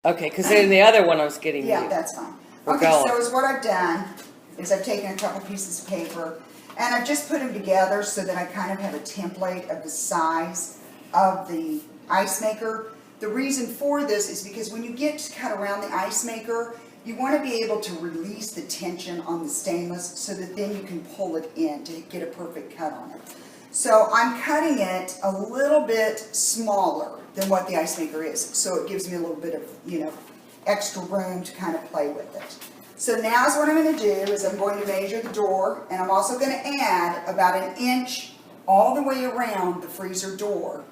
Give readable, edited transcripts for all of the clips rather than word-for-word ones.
Okay, because in the other one I was getting Yeah, you. that's fine. We're Okay, going. so is what I've done is I've taken a couple pieces of paper and I've just put them together so that I kind of have a template of the size of the ice maker. The reason for this is because when you get to cut around the ice maker, you want to be able to release the tension on the stainless so that then you can pull it in to get a perfect cut on it. So I'm cutting it a little bit smaller than what the ice maker is, so it gives me a little bit of, extra room to kind of play with it. So now is what I'm going to do is I'm going to measure the door, and I'm also going to add about 1 inch all the way around the freezer door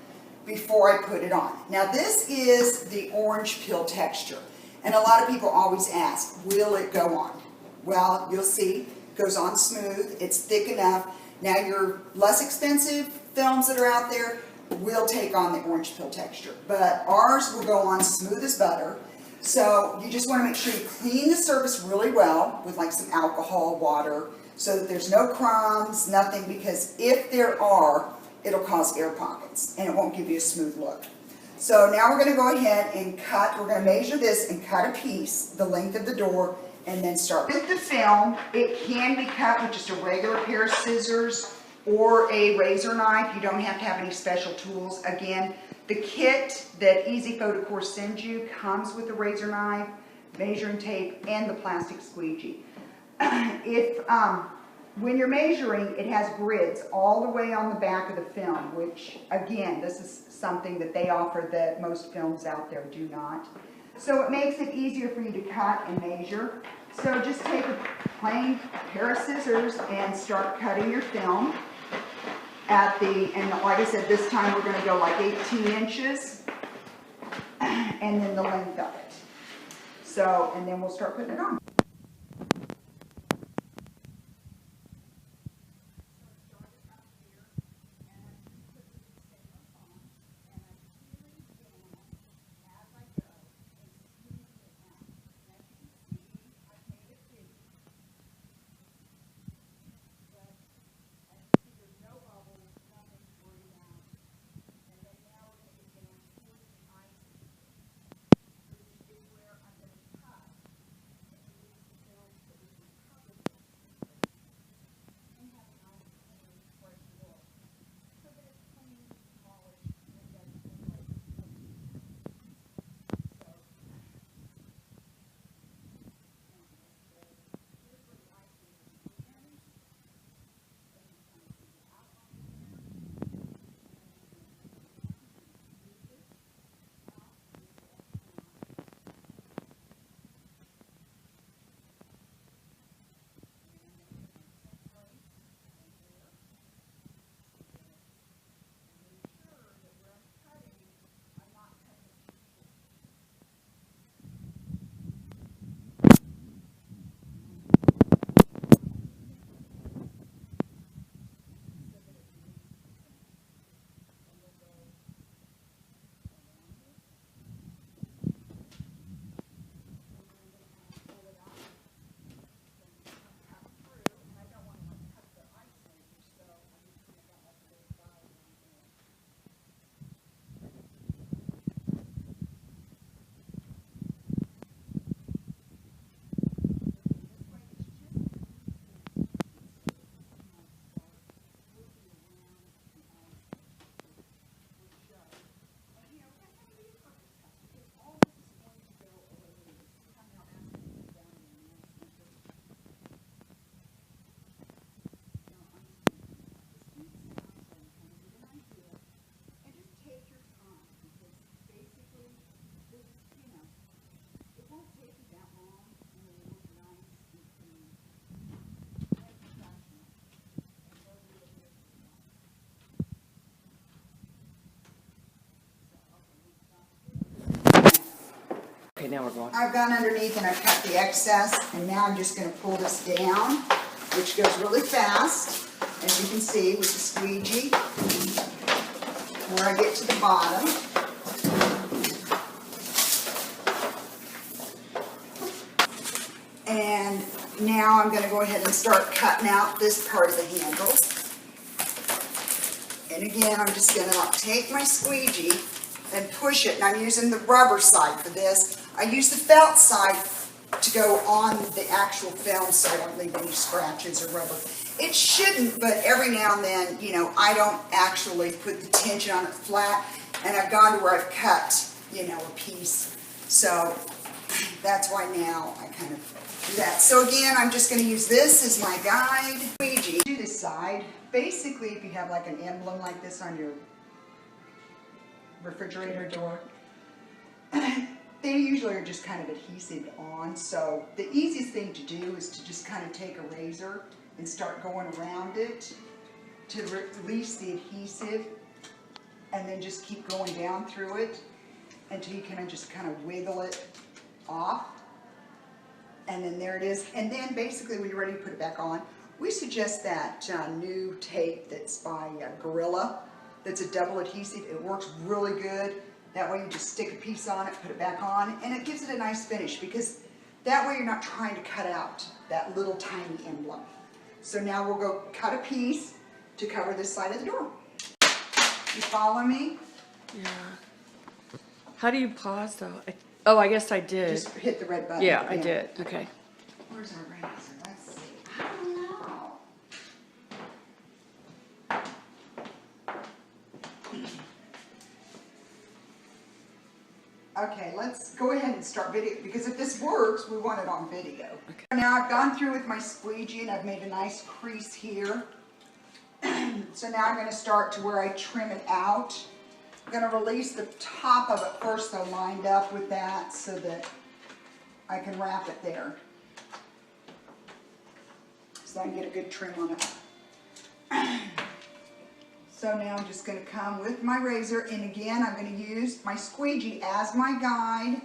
before I put it on. Now this is the orange peel texture, and a lot of people always ask, will it go on? Well, you'll see, it goes on smooth, it's thick enough. Now your less expensive films that are out there will take on the orange peel texture, but ours will go on smooth as butter. So you just want to make sure you clean the surface really well with like some alcohol, water, so that there's no crumbs, nothing, because if there are, it'll cause air pockets and it won't give you a smooth look. So now we're going to go ahead and cut, we're going to measure this and cut a piece, the length of the door, and then start. With the film, it can be cut with just a regular pair of scissors or a razor knife. You don't have to have any special tools. Again, the kit that EzFaux Decor sends you comes with a razor knife, measuring tape, and the plastic squeegee. When you're measuring, it has grids all the way on the back of the film, which, again, this is something that they offer that most films out there do not. So it makes it easier for you to cut and measure. So just take a plain pair of scissors and start cutting your film and like I said, this time we're going to go like 18 inches, and then the length of it. So, and then we'll start putting it on. Okay, now we're going. I've gone underneath and I've cut the excess, and now I'm just going to pull this down, which goes really fast, as you can see with the squeegee. Where I get to the bottom. And now I'm going to go ahead and start cutting out this part of the handles. And again, I'm just going to take my squeegee and push it, and I'm using the rubber side for this. I use the felt side to go on the actual film so I don't leave any scratches or rubber. It shouldn't, but every now and then, you know, I don't actually put the tension on it flat, and I've gone to where I've cut, you know, a piece. So that's why now I kind of do that. So again, I'm just going to use this as my guide. Squeegee. Do this side. Basically, if you have like an emblem like this on your refrigerator door, they usually are just kind of adhesive on. So the easiest thing to do is to just kind of take a razor and start going around it to release the adhesive, and then just keep going down through it until you can just kind of wiggle it off. And then there it is. And then basically when you're ready to put it back on, we suggest that new tape that's by Gorilla, that's a double adhesive. It works really good. That way you just stick a piece on it, put it back on, and it gives it a nice finish, because that way you're not trying to cut out that little tiny emblem. So now we'll go cut a piece to cover this side of the door. You follow me? Yeah. How do you pause though? Oh, I guess I did. Just hit the red button. Yeah, I did. Okay. Where's our razor? Let's see. I don't know. Okay, let's go ahead and start video, because if this works, we want it on video. Okay. Now I've gone through with my squeegee and I've made a nice crease here. So now I'm going to start to where I trim it out. I'm going to release the top of it first, so lined up with that so that I can wrap it there. So I can get a good trim on it. So now I'm just going to come with my razor, and again I'm going to use my squeegee as my guide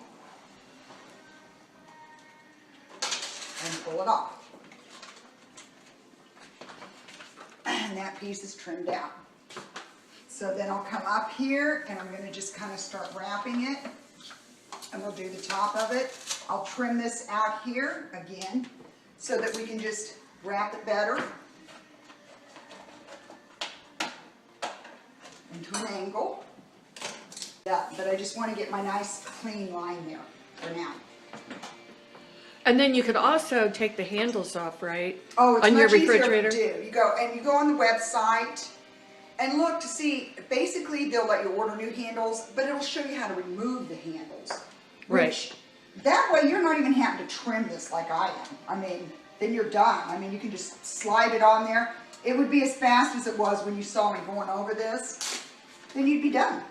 and pull it off. And that piece is trimmed out. So then I'll come up here and I'm going to just kind of start wrapping it, and we'll do the top of it. I'll trim this out here again so that we can just wrap it better into an angle. Yeah, but I just want to get my nice clean line there for now. And then you could also take the handles off, right? Oh, it's on your much easier refrigerator. to do. You go on the website and look to see. Basically, they'll let you order new handles, but it'll show you how to remove the handles. Right. Which, that way, you're not even having to trim this like I am. I mean, then you're done. I mean, you can just slide it on there. It would be as fast as it was when you saw me going over this. Then you'd be done.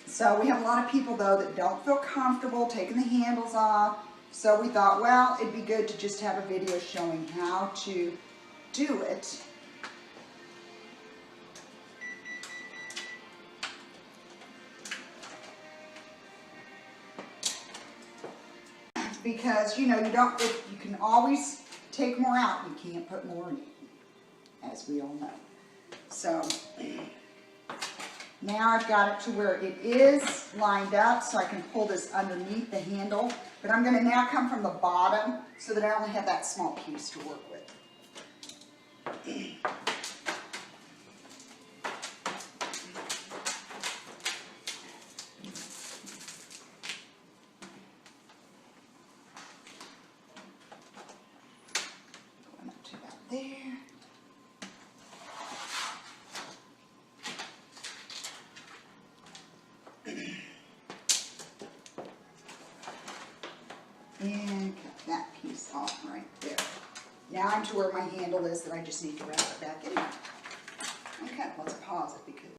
So we have a lot of people, though, that don't feel comfortable taking the handles off. So we thought, well, it'd be good to just have a video showing how to do it. Because, you know, you can always take more out. You can't put more in, as we all know. So now I've got it to where it is lined up, so I can pull this underneath the handle. But I'm going to now come from the bottom so that I only have that small piece to work with. Going up to about there. And cut that piece off right there. Now I'm to where my handle is that I just need to wrap it back in there. Okay, let's pause it because